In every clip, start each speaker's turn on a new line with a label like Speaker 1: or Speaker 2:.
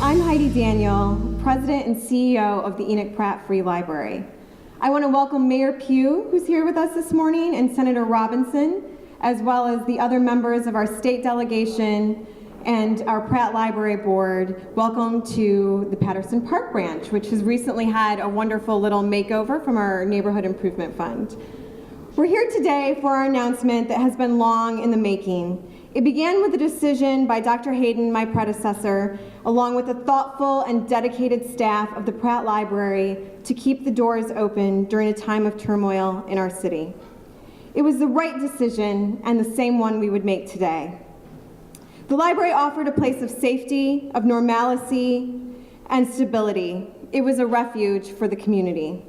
Speaker 1: I'm Heidi Daniel, President and CEO of the Enoch Pratt Free Library. I want to welcome Mayor Pugh, who's here with us this morning, and Senator Robinson, as well as the other members of our state delegation and our Pratt Library Board. Welcome to the Patterson Park branch, which has recently had a wonderful little makeover from our Neighborhood Improvement Fund. We're here today for our announcement that has been long in the making. It began with a decision by Dr. Hayden, my predecessor, along with a thoughtful and dedicated staff of the Pratt Library to keep the doors open during a time of turmoil in our city. It was the right decision and the same one we would make today. The library offered a place of safety, of normalcy, and stability. It was a refuge for the community.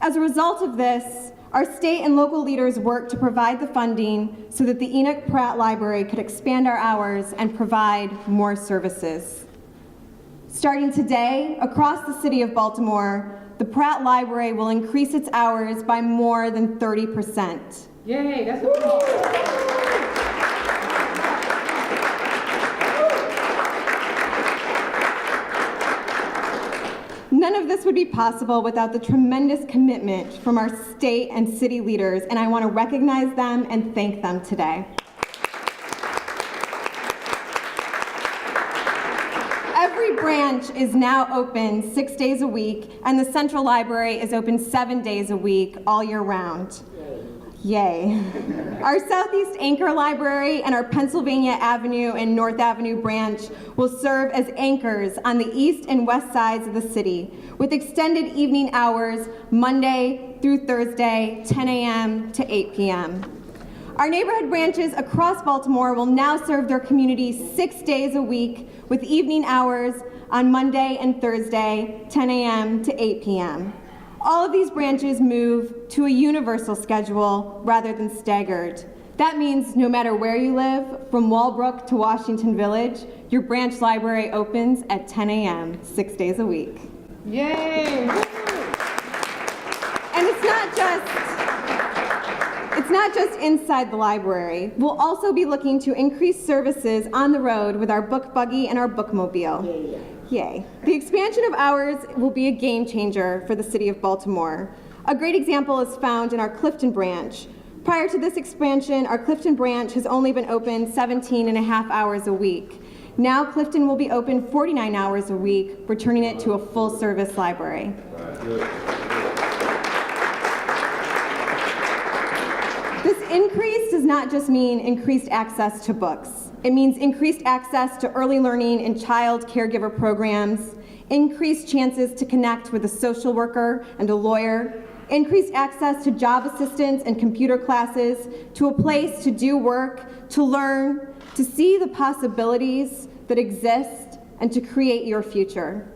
Speaker 1: As a result of this, our state and local leaders worked to provide the funding so that the Enoch Pratt Library could expand our hours and provide more services. Starting today, across the city of Baltimore, the Pratt Library will increase its hours by more than 30%.
Speaker 2: Yay, that's a
Speaker 1: None of this would be possible without the tremendous commitment from our state and city leaders, and I want to recognize them and thank them today. Every branch is now open 6 days a week, and the Central Library is open 7 days a week, all year round. Yay. Our Southeast Anchor Library and our Pennsylvania Avenue and North Avenue branch will serve as anchors on the east and west sides of the city, with extended evening hours Monday through Thursday, 10 a.m. to 8 p.m. Our neighborhood branches across Baltimore will now serve their community 6 days a week, with evening hours on Monday and Thursday, 10 a.m. to 8 p.m. All of these branches move to a universal schedule rather than staggered. That means no matter where you live, from Walbrook to Washington Village, your branch library opens at 10 a.m., 6 days a week.
Speaker 2: Yay!
Speaker 1: And it's not just inside the library. We'll also be looking to increase services on the road with our book buggy and our bookmobile. Yay. The expansion of hours will be a game changer for the city of Baltimore. A great example is found in our Clifton branch. Prior to this expansion, our Clifton branch has only been open 17 and a half hours a week. Now Clifton will be open 49 hours a week, returning it to a full-service library. This increase does not just mean increased access to books. It means increased access to early learning and child caregiver programs, increased chances to connect with a social worker and a lawyer, increased access to job assistance and computer classes, to a place to do work, to learn, to see the possibilities that exist, and to create your future.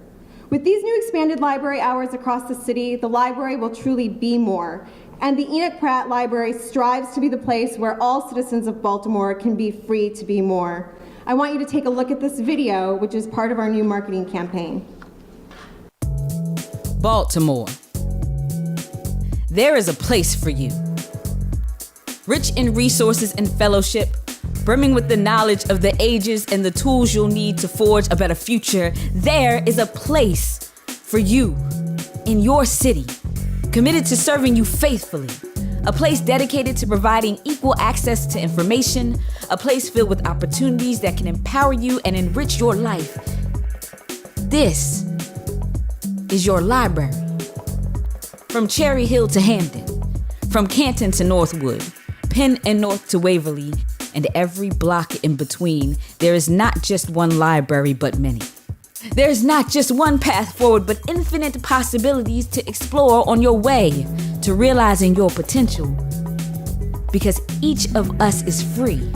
Speaker 1: With these new expanded library hours across the city, the library will truly be more. And the Enoch Pratt Library strives to be the place where all citizens of Baltimore can be free to be more. I want you to take a look at this video, which is part of our new marketing campaign.
Speaker 3: Baltimore. There is a place for you. Rich in resources and fellowship, brimming with the knowledge of the ages and the tools you'll need to forge a better future, there is a place for you in your city. Committed to serving you faithfully, a place dedicated to providing equal access to information, a place filled with opportunities that can empower you and enrich your life. This is your library. From Cherry Hill to Hampden, from Canton to Northwood, Penn and North to Waverly, and every block in between, there is not just one library, but many. There's not just one path forward, but infinite possibilities to explore on your way to realizing your potential. Because each of us is free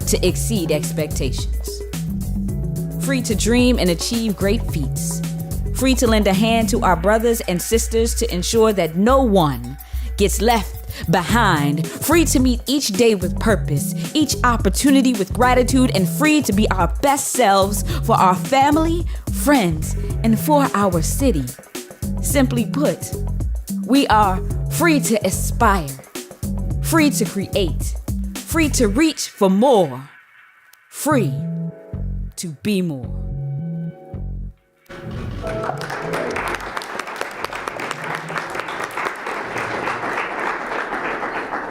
Speaker 3: to exceed expectations. Free to dream and achieve great feats. Free to lend a hand to our brothers and sisters to ensure that no one gets left behind, free to meet each day with purpose, each opportunity with gratitude, and free to be our best selves for our family, friends, and for our city. Simply put, we are free to aspire, free to create, free to reach for more, free to be more.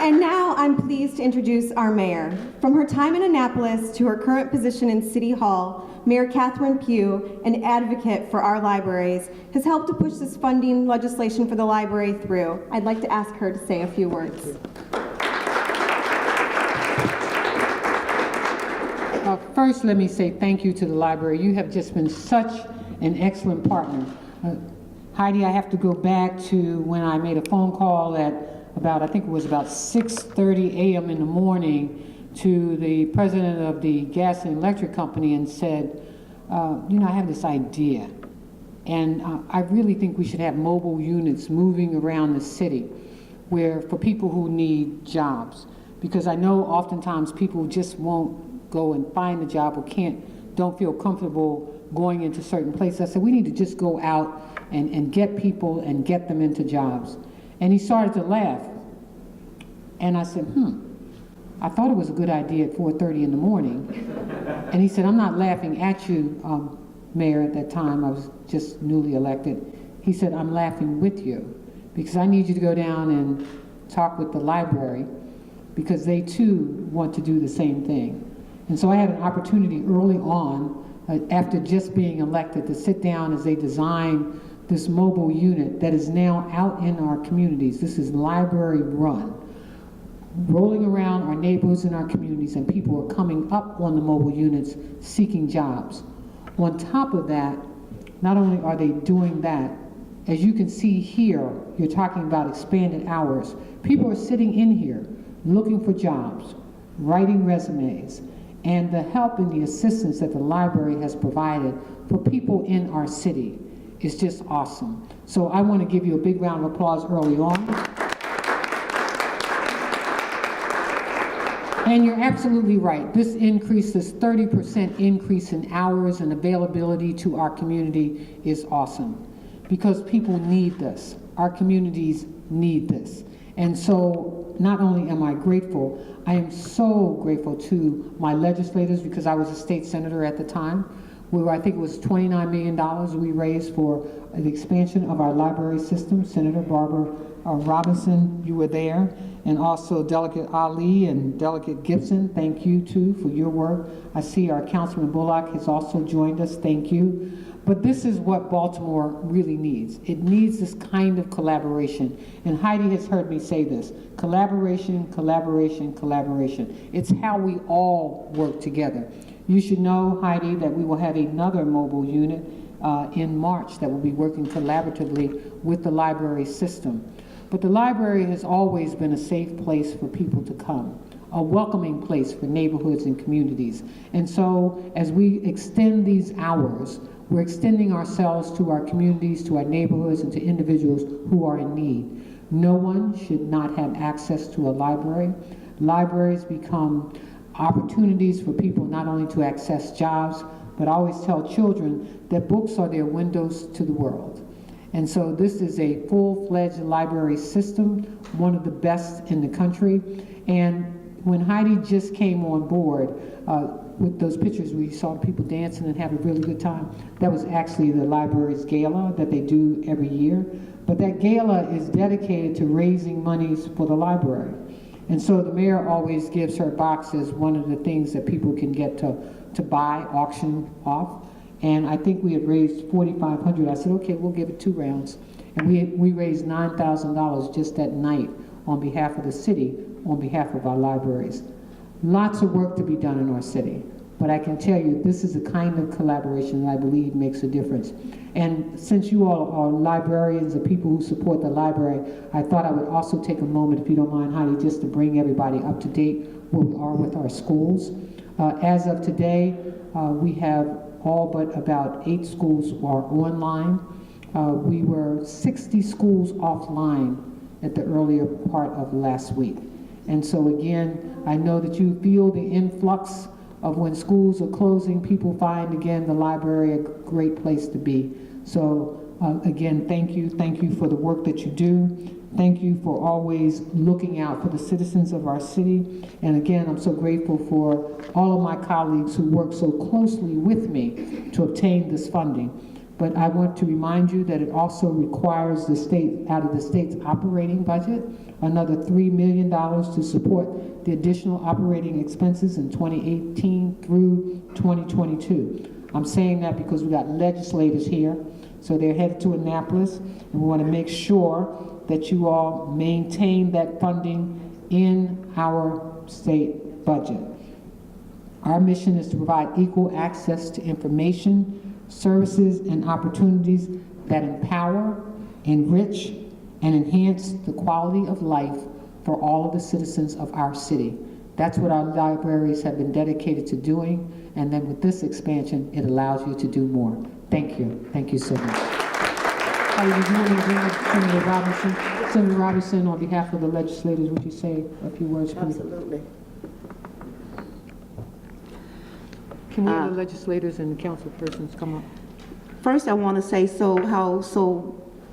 Speaker 1: And now I'm pleased to introduce our mayor. From her time in Annapolis to her current position in City Hall, Mayor Catherine Pugh, an advocate for our libraries, has helped to push this funding legislation for the library through. I'd like to ask her to say a few words.
Speaker 2: First, let me say thank you to the library. You have just been such an excellent partner. Heidi, I have to go back to when I made a phone call at I think it was about 6:30 a.m. in the morning to the president of the gas and electric company and said, I have this idea, and I really think we should have mobile units moving around the city for people who need jobs. Because I know oftentimes people just won't go and find a job or don't feel comfortable going into certain places. I said, we need to just go out and get people and get them into jobs. And he started to laugh. And I said, I thought it was a good idea at 4:30 in the morning. And he said, I'm not laughing at you, Mayor, at that time. I was just newly elected. He said, I'm laughing with you because I need you to go down and talk with the library because they too want to do the same thing. And so I had an opportunity early on, after just being elected, to sit down as they design this mobile unit that is now out in our communities. This is library run, rolling around our neighborhoods and our communities, and people are coming up on the mobile units seeking jobs. On top of that, not only are they doing that, as you can see here, you're talking about expanded hours. People are sitting in here looking for jobs, writing resumes, and the help and the assistance that the library has provided for people in our city is just awesome. So I want to give you a big round of applause early on. And you're absolutely right. This 30% increase in hours and availability to our community is awesome because people need this. Our communities need this. And so not only am I grateful, I am so grateful to my legislators because I was a state senator at the time. I think it was $29 million we raised for the expansion of our library system. Senator Barbara Robinson, you were there, and also Delegate Ali and Delegate Gibson, thank you too for your work. I see our Councilman Bullock has also joined us, thank you. But this is what Baltimore really needs. It needs this kind of collaboration. And Heidi has heard me say this, collaboration, collaboration, collaboration. It's how we all work together. You should know, Heidi, that we will have another mobile unit in March that will be working collaboratively with the library system. But the library has always been a safe place for people to come, a welcoming place for neighborhoods and communities. And so as we extend these hours, we're extending ourselves to our communities, to our neighborhoods, and to individuals who are in need. No one should not have access to a library. Libraries become opportunities for people not only to access jobs, but I always tell children that books are their windows to the world. And so this is a full-fledged library system, one of the best in the country. And when Heidi just came on board, with those pictures where you saw people dancing and having a really good time, that was actually the library's gala that they do every year. But that gala is dedicated to raising monies for the library. And so the mayor always gives her boxes one of the things that people can get to buy, auction off. And I think we had raised $4,500. I said, okay, we'll give it 2 rounds. And we raised $9,000 just that night on behalf of the city, on behalf of our libraries. Lots of work to be done in our city. But I can tell you, this is the kind of collaboration that I believe makes a difference. And since you all are librarians, the people who support the library, I thought I would also take a moment, if you don't mind, Heidi, just to bring everybody up to date where we are with our schools. As of today, we have all but about 8 schools are online. We were 60 schools offline at the earlier part of last week. And so again, I know that you feel the influx of when schools are closing, people find again the library a great place to be. So again, thank you for the work that you do. Thank you for always looking out for the citizens of our city. And again, I'm so grateful for all of my colleagues who work so closely with me to obtain this funding. But I want to remind you that it also requires the state, out of the state's operating budget, another $3 million to support the additional operating expenses in 2018 through 2022. I'm saying that because we got legislators here, so they're headed to Annapolis, and we want to make sure that you all maintain that funding in our state budget. Our mission is to provide equal access to information, services, and opportunities that empower, enrich, and enhance the quality of life for all of the citizens of our city. That's what our libraries have been dedicated to doing, and then with this expansion, it allows you to do more. Thank you. Thank you so much. Senator Robinson. Senator Robinson, on behalf of the legislators, would you say a few words, please?
Speaker 4: Absolutely.
Speaker 2: Can we have the legislators and the council persons come up?
Speaker 4: First, I want to say so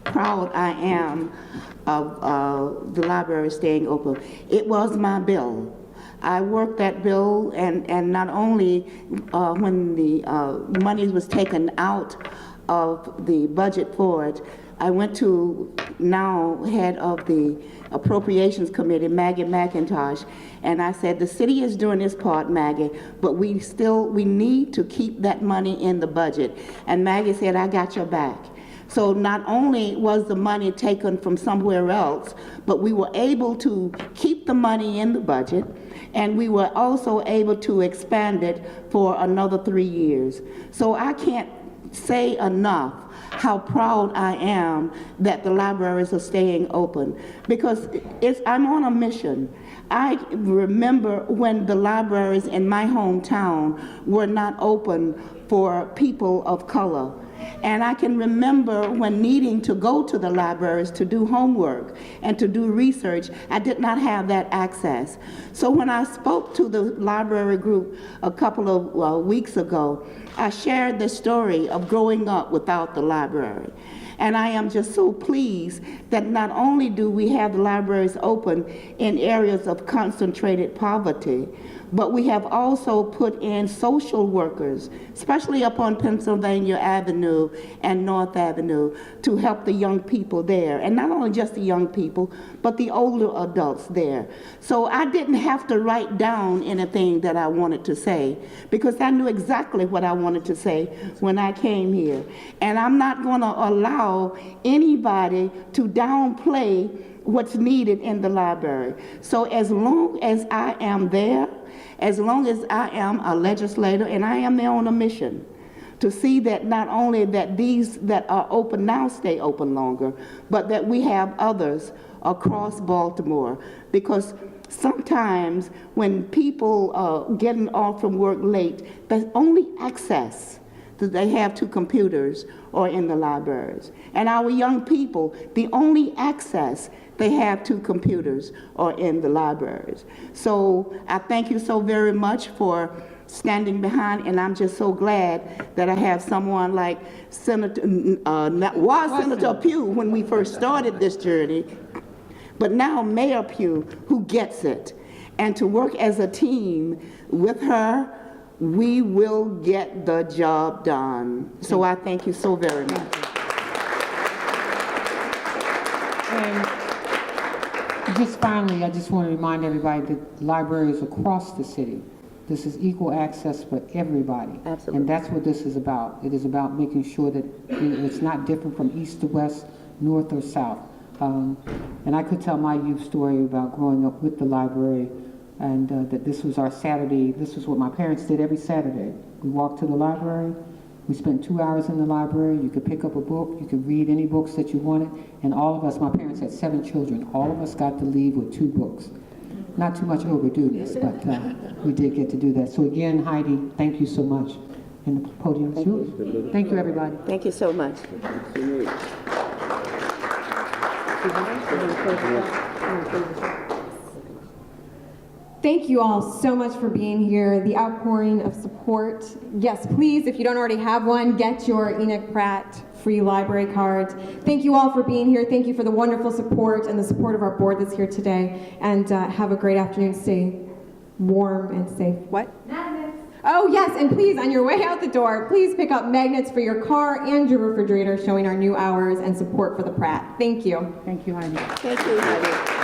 Speaker 4: proud I am of the library staying open. It was my bill. I worked that bill, and not only when the money was taken out of the budget for it, I went to now head of the Appropriations Committee, Maggie McIntosh, and I said, the city is doing its part, Maggie, but we need to keep that money in the budget. And Maggie said, I got your back. So not only was the money taken from somewhere else, but we were able to keep the money in the budget, and we were also able to expand it for another 3 years. So I can't say enough how proud I am that the libraries are staying open, because I'm on a mission. I remember when the libraries in my hometown were not open for people of color. And I can remember when needing to go to the libraries to do homework and to do research, I did not have that access. So when I spoke to the library group a couple of weeks ago, I shared the story of growing up without the library. And I am just so pleased that not only do we have the libraries open in areas of concentrated poverty, but we have also put in social workers, especially up on Pennsylvania Avenue and North Avenue, to help the young people there. And not only just the young people, but the older adults there. So I didn't have to write down anything that I wanted to say, because I knew exactly what I wanted to say when I came here. And I'm not going to allow anybody to downplay what's needed in the library. So as long as I am there, as long as I am a legislator, and I am there on a mission to see that not only that these that are open now stay open longer, but that we have others across Baltimore. Because sometimes when people are getting off from work late, the only access that they have to computers or in the libraries. And our young people, the only access they have to computers or in the libraries. So I thank you so very much for standing behind, and I'm just so glad that I have someone like Senator Pugh when we first started this journey, but now Mayor Pugh, who gets it. And to work as a team with her, we will get the job done. So I thank you so very much.
Speaker 2: And just finally, I just want to remind everybody that libraries across the city, this is equal access for everybody.
Speaker 4: Absolutely.
Speaker 2: And that's what this is about. It is about making sure that it's not different from east to west, north or south. And I could tell my youth story about growing up with the library, and that this was our Saturday. This was what my parents did every Saturday. We walked to the library. We spent 2 hours in the library. You could pick up a book. You could read any books that you wanted. And all of us, my parents had 7 children. All of us got to leave with 2 books. Not too much overdue this, but we did get to do that. So again, Heidi, thank you so much. And the podium is yours. Thank you, everybody.
Speaker 4: Thank you so much.
Speaker 1: Thank you all so much for being here, the outpouring of support. Yes, please, if you don't already have one, get your Enoch Pratt free library card. Thank you all for being here. Thank you for the wonderful support and the support of our board that's here today. And have a great afternoon. Stay warm and safe. What? Oh yes, and please, on your way out the door, please pick up magnets for your car and your refrigerator showing our new hours and support for the Pratt. Thank you.
Speaker 2: Thank you, Heidi.
Speaker 4: Thank you, Heidi.